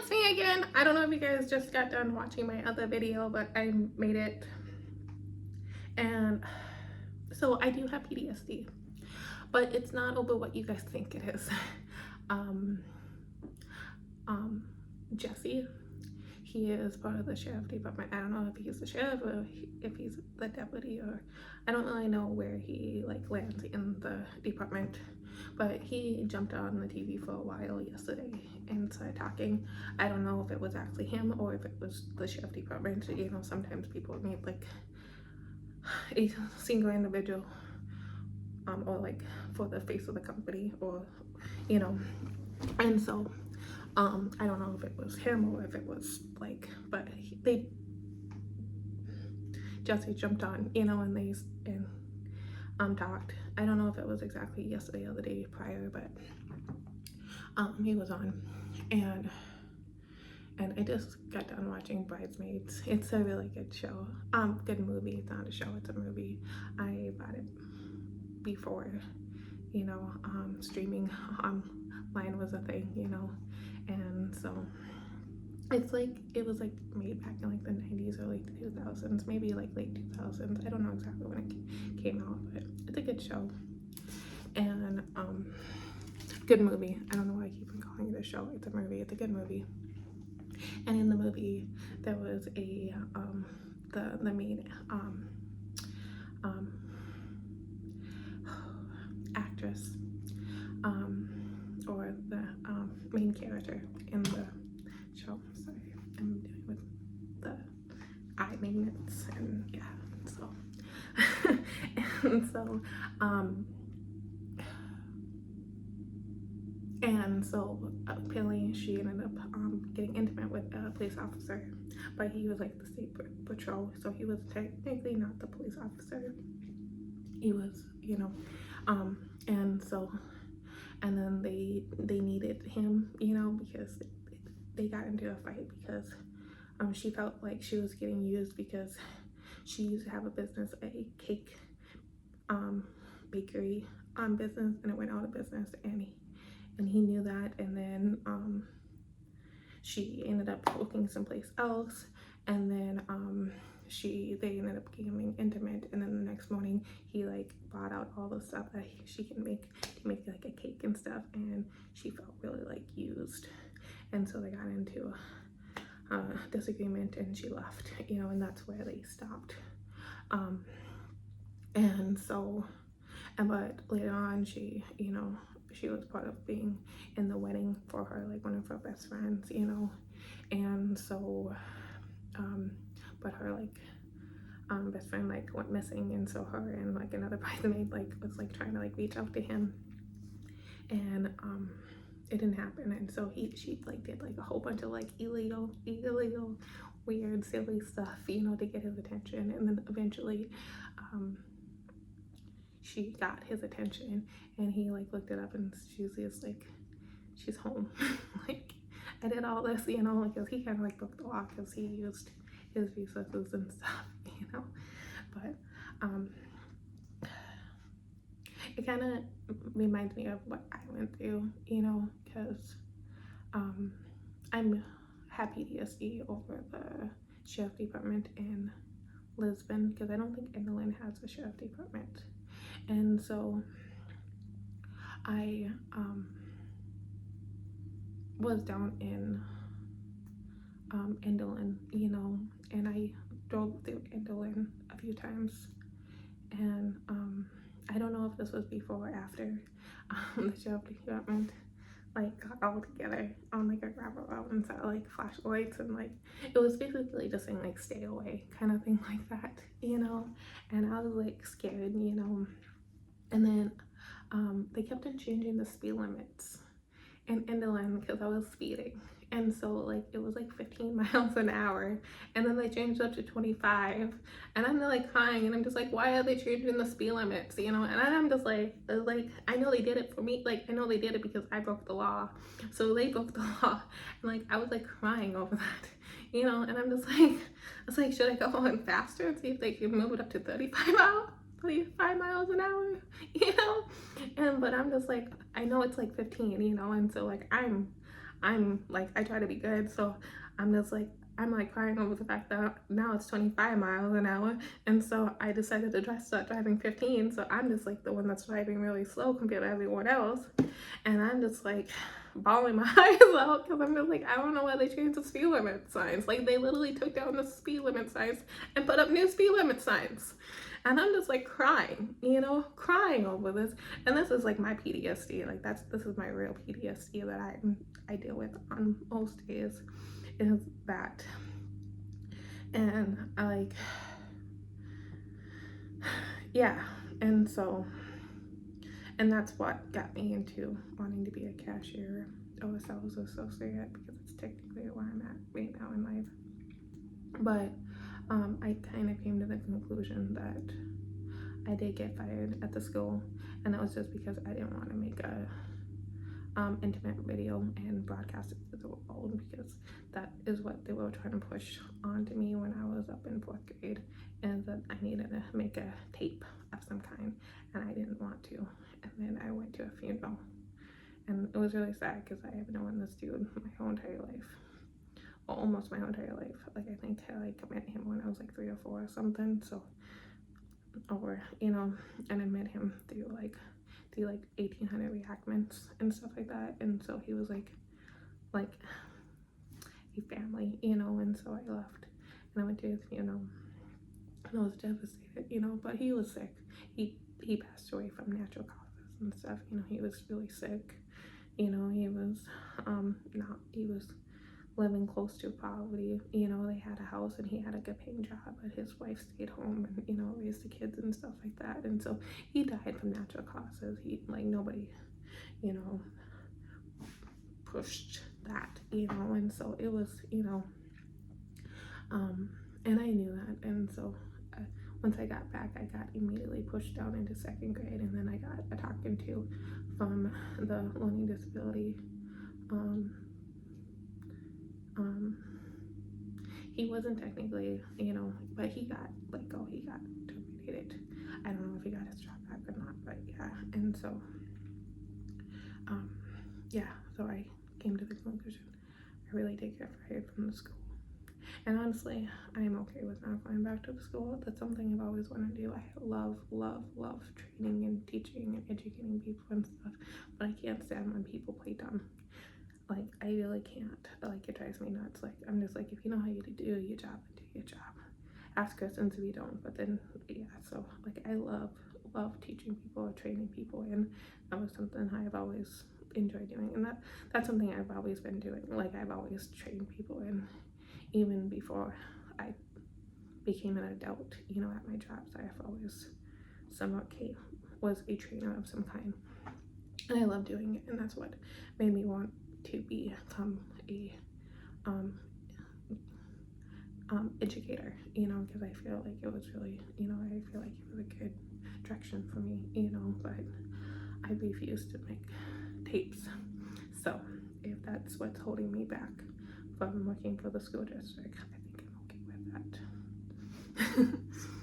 it's me again. I don't know if you guys just got done watching my other video, but I made it. And so I do have PTSD, but it's not over what you guys think it is. um, Jesse, he is part of the sheriff department. I don't know if he's the sheriff or if he's the deputy, or I don't really know where he like lands in the department, but he jumped on the TV for a while yesterday and started talking. I don't know if it was actually him or if it was the sheriff department. You know, sometimes people need like a single individual, or like for the face of the company, or you know, and so I don't know if it was him or if it was like, but Jesse jumped on, you know, and talked. I don't know if it was exactly yesterday or the day prior, but he was on, and I just got done watching Bridesmaids. It's a really good show. Good movie. It's not a show, it's a movie. I bought it before, you know, streaming online was a thing, you know, and so it's like, it was like made back in like the 90s or like the 2000s, maybe like late 2000s. I don't know exactly when it came out, but it's a good show. And good movie. I don't know why I keep on calling it a show. It's a movie. It's a good movie. And in the movie there was a the main actress, or the main character in the show. Sorry, I'm dealing with the eye magnets, and yeah, so and so apparently she ended up getting intimate with a police officer, but he was like the state patrol, so he was technically not the police officer. He was, you know, and then they needed him, you know, because they got into a fight because she felt like she was getting used because she used to have a business, a cake bakery business, and it went out of business, and he knew that, and then she ended up looking someplace else, and then they ended up becoming intimate, and then the next morning he like bought out all the stuff that she can make to make like a cake and stuff, and she felt really like used, and so they got into a disagreement and she left, you know, and that's where they stopped. And so, but later on she, you know, she was part of being in the wedding for her, like one of her best friends, you know, and so but her like best friend like went missing, and so her and like another bridesmaid like was like trying to like reach out to him, and it didn't happen, and so she like did like a whole bunch of like illegal weird silly stuff, you know, to get his attention, and then eventually she got his attention, and he like looked it up, and she's just like, she's home. Like, I did all this, you know, because he kind of like broke the law because he used his resources and stuff, you know, but it kind of reminds me of what I went through, you know, because I'm have PTSD over the sheriff department in Lisbon, because I don't think Enderlin has a sheriff department, and so I was down in Enderlin, you know, and I drove through Enderlin a few times, and I don't know if this was before or after the sheriff department like got all together on like a gravel road and set like flashlights, and like it was basically just saying like stay away kind of thing like that, you know, and I was like scared, you know, and then they kept on changing the speed limits in Enderlin because I was speeding, and so like it was like 15 miles an hour, and then they changed up to 25, and I'm like crying, and I'm just like, why are they changing the speed limits, you know, and I'm just like I know they did it for me, like I know they did it because I broke the law, so they broke the law, and like I was like crying over that, you know, and I'm just like, I was like, should I go on faster and see if they can move it up to 35 miles an hour, you know, and but I'm just like, I know it's like 15, you know, and so like I'm I'm like, I try to be good, so I'm just like, I'm like crying over the fact that now it's 25 miles an hour, and so I decided to start driving 15, so I'm just like the one that's driving really slow compared to everyone else, and I'm just like bawling my eyes out because I'm just like, I don't know why they changed the speed limit signs. Like, they literally took down the speed limit signs and put up new speed limit signs. And I'm just like crying, crying over this. And this is like my PTSD. Like, this is my real PTSD that I deal with on most days, is that. And I like, yeah. And so, and that's what got me into wanting to be a cashier or a sales associate, because it's technically where I'm at right now in life. But I kind of came to the conclusion that I did get fired at the school, and that was just because I didn't want to make a intimate video and broadcast it to the world, because that is what they were trying to push onto me when I was up in 4th grade, and that I needed to make a tape of some kind, and I didn't want to. And then I went to a funeral, and it was really sad because I have known this dude my whole entire life. Well, almost my whole entire life. Like, I think I met him when I was like 3 or 4 or something. So, or and I met him through like 1800 reenactments and stuff like that. And so he was like a family, and so I left and I went to his funeral, and I was devastated, but he was sick. He passed away from natural causes and stuff. He was really sick. He was he was living close to poverty. They had a house and he had a good paying job, but his wife stayed home and raised the kids and stuff like that. And so he died from natural causes. Nobody pushed that, and so it was, and I knew that. And so once I got back, I got immediately pushed down into 2nd grade, and then I got a talking to from the learning disability. He wasn't technically, but he got let go. He got terminated. I don't know if he got his job back or not, but yeah. And so, yeah. So I came to the conclusion I really did get fired from the school. And honestly, I'm okay with not going back to the school. That's something I've always wanted to do. I love training and teaching and educating people and stuff, but I can't stand when people play dumb. Like, I really can't. Like, it drives me nuts. Like, I'm just like, if you know how to do your job, then do your job. Ask questions if you don't. But then, yeah, so, like, I love teaching people or training people, and that was something I've always enjoyed doing. And that's something I've always been doing. Like, I've always trained people, and even before I became an adult, at my jobs, I've always somewhat was a trainer of some kind. And I love doing it, and that's what made me want to become a educator, because I feel like it was really, I feel like it was a good direction for me, but I refuse to make tapes. So if that's what's holding me back from working for the school district, I think I'm okay with that.